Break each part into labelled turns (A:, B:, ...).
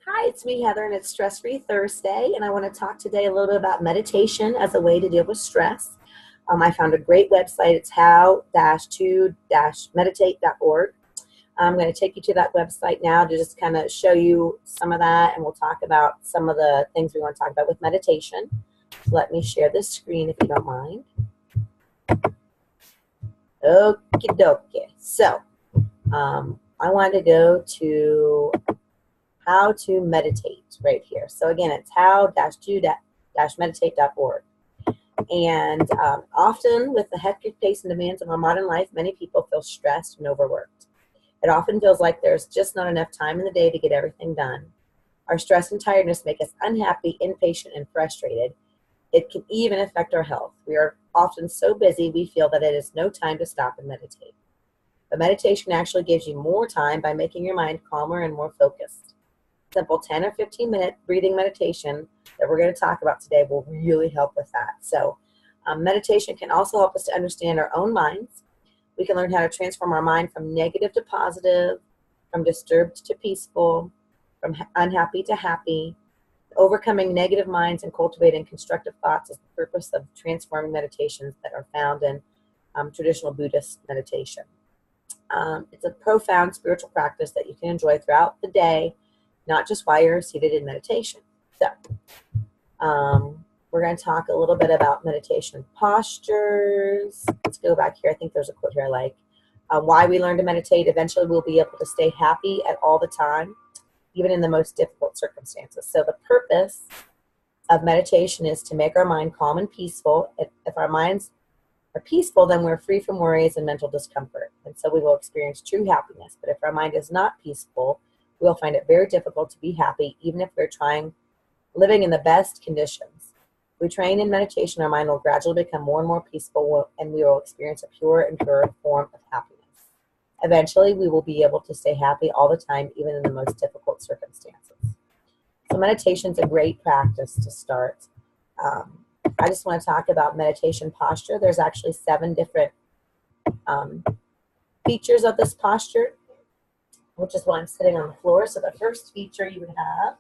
A: Hi, it's me, Heather, and it's Stress-Free Thursday, and I want to talk today a little bit about meditation as a way to deal with stress. I found a great website. It's how-to-meditate.org. I'm going to take you to that website now to just kind of show you some of that, and we'll talk about some of the things we want to talk about with meditation. So let me share this screen if you don't mind. Okie dokie. So I want to go to how to meditate right here. So again, it's how-to-meditate.org. And often with the hectic pace and demands of our modern life, many people feel stressed and overworked. It often feels like there's just not enough time in the day to get everything done. Our stress and tiredness make us unhappy, impatient, and frustrated. It can even affect our health. We are often so busy we feel that it is no time to stop and meditate. But meditation actually gives you more time by making your mind calmer and more focused. Simple 10 or 15 minute breathing meditation that we're going to talk about today will really help with that. So meditation can also help us to understand our own minds. We can learn how to transform our mind from negative to positive, from disturbed to peaceful, from unhappy to happy. Overcoming negative minds and cultivating constructive thoughts is the purpose of transforming meditations that are found in traditional Buddhist meditation. It's a profound spiritual practice that you can enjoy throughout the day, not just while you're seated in meditation. So we're going to talk a little bit about meditation postures. Let's go back here. I think there's a quote here I like. Why we learn to meditate. Eventually we'll be able to stay happy at all the time, even in the most difficult circumstances. So the purpose of meditation is to make our mind calm and peaceful. If our minds are peaceful, then we're free from worries and mental discomfort. And so we will experience true happiness. But if our mind is not peaceful, we'll find it very difficult to be happy, even if we're living in the best conditions. If we train in meditation, our mind will gradually become more and more peaceful, and we will experience a pure and purer form of happiness. Eventually, we will be able to stay happy all the time, even in the most difficult circumstances. So meditation is a great practice to start. I just want to talk about meditation posture. There's actually 7 different features of this posture, which is why I'm sitting on the floor. So the first feature you would have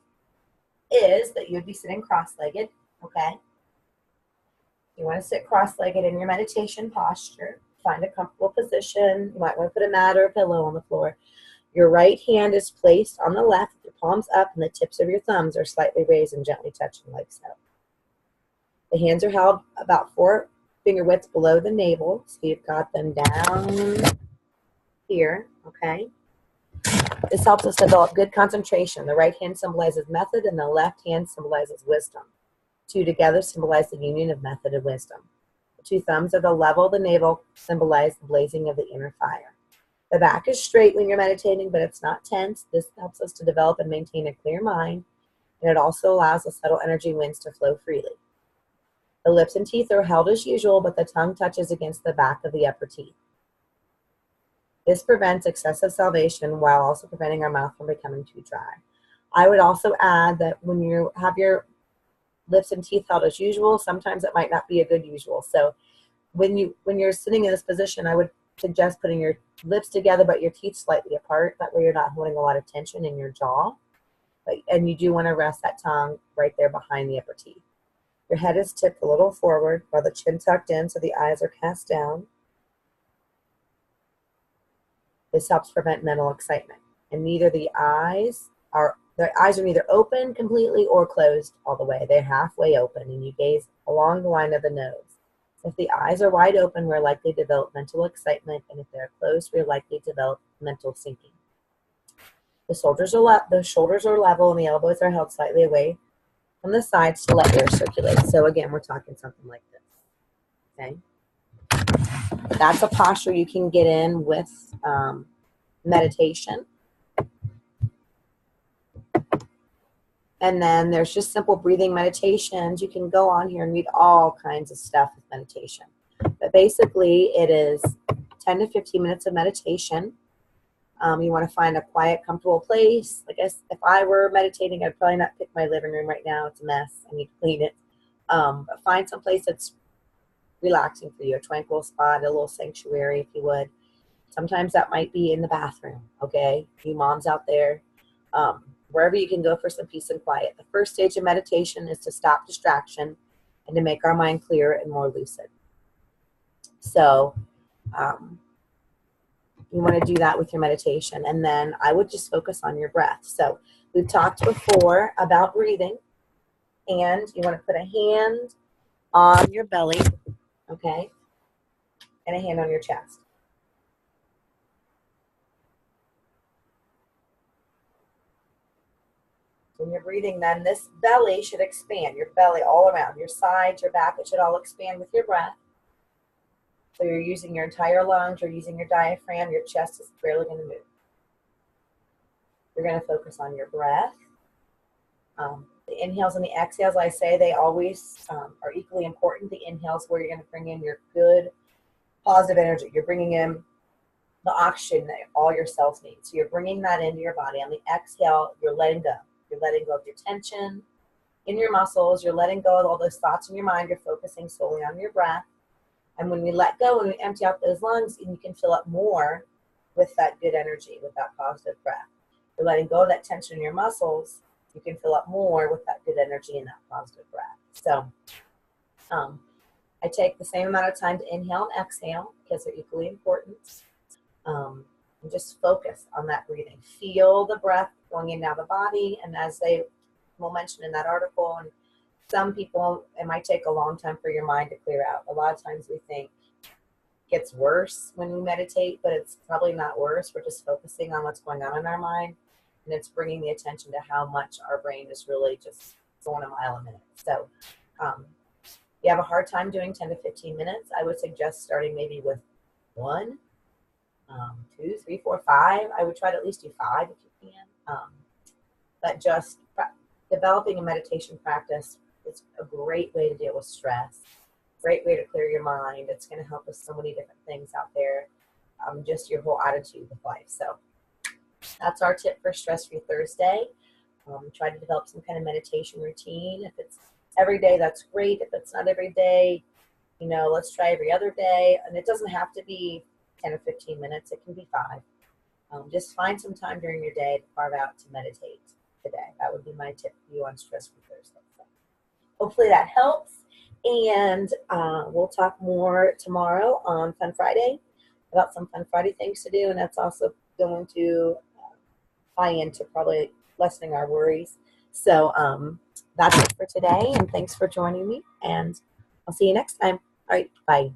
A: is that you would be sitting cross-legged, okay? You want to sit cross-legged in your meditation posture. Find a comfortable position. You might want to put a mat or a pillow on the floor. Your right hand is placed on the left, with your palms up, and the tips of your thumbs are slightly raised and gently touching like so. The hands are held about 4 finger widths below the navel, so you've got them down here, okay? This helps us develop good concentration. The right hand symbolizes method, and the left hand symbolizes wisdom. 2 together symbolize the union of method and wisdom. The 2 thumbs are the level of the navel, symbolize the blazing of the inner fire. The back is straight when you're meditating, but it's not tense. This helps us to develop and maintain a clear mind, and it also allows the subtle energy winds to flow freely. The lips and teeth are held as usual, but the tongue touches against the back of the upper teeth. This prevents excessive salivation while also preventing our mouth from becoming too dry. I would also add that when you have your lips and teeth held as usual, sometimes it might not be a good usual. So when you're sitting in this position, I would suggest putting your lips together but your teeth slightly apart. That way you're not holding a lot of tension in your jaw. And you do want to rest that tongue right there behind the upper teeth. Your head is tipped a little forward while the chin tucked in so the eyes are cast down. This helps prevent mental excitement. And the eyes are neither open completely or closed all the way. They're halfway open, and you gaze along the line of the nose. If the eyes are wide open, we're likely to develop mental excitement, and if they're closed, we're likely to develop mental sinking. The shoulders are level, and the elbows are held slightly away from the sides to let air circulate. So again, we're talking something like this. Okay. That's a posture you can get in with meditation. And then there's just simple breathing meditations. You can go on here and read all kinds of stuff with meditation. But basically, it is 10 to 15 minutes of meditation. You want to find a quiet, comfortable place. I guess if I were meditating, I'd probably not pick my living room right now. It's a mess. I need to clean it. But find some place that's relaxing for you, a tranquil spot, a little sanctuary, if you would. Sometimes that might be in the bathroom, okay? You moms out there, wherever you can go for some peace and quiet. The first stage of meditation is to stop distraction and to make our mind clearer and more lucid. So you want to do that with your meditation. And then I would just focus on your breath. So we've talked before about breathing, and you want to put a hand on your belly, okay, and a hand on your chest. When you're breathing, then this belly should expand, your belly all around, your sides, your back, it should all expand with your breath. So you're using your entire lungs, you're using your diaphragm, your chest is barely going to move. You're going to focus on your breath. The inhales and the exhales, I say they always are equally important. The inhales where you're going to bring in your good, positive energy. You're bringing in the oxygen that all your cells need. So you're bringing that into your body. On the exhale, you're letting go. You're letting go of your tension in your muscles. You're letting go of all those thoughts in your mind. You're focusing solely on your breath. And when we let go, when we empty out those lungs, and you can fill up more with that good energy, with that positive breath. You're letting go of that tension in your muscles. You can fill up more with that good energy and that positive breath. So I take the same amount of time to inhale and exhale because they're equally important. And just focus on that breathing. Feel the breath going in and out of the body. And as they will mention in that article, and some people, it might take a long time for your mind to clear out. A lot of times we think it gets worse when we meditate, but it's probably not worse. We're just focusing on what's going on in our mind, and it's bringing the attention to how much our brain is really just going a mile a minute. So if you have a hard time doing 10 to 15 minutes, I would suggest starting maybe with 1, 2, 3, 4, 5. I would try to at least do 5 if you can. But just developing a meditation practice is a great way to deal with stress, great way to clear your mind. It's going to help with so many different things out there, just your whole attitude with life. So that's our tip for Stress-Free Thursday. Try to develop some kind of meditation routine. If it's every day, that's great. If it's not every day, let's try every other day. And it doesn't have to be 10 or 15 minutes. It can be 5. Just find some time during your day to carve out to meditate today. That would be my tip for you on Stress-Free Thursday. So hopefully that helps. And we'll talk more tomorrow on Fun Friday about some Fun Friday things to do. And that's also going to tie into probably lessening our worries. So that's it for today. And thanks for joining me. And I'll see you next time. All right. Bye.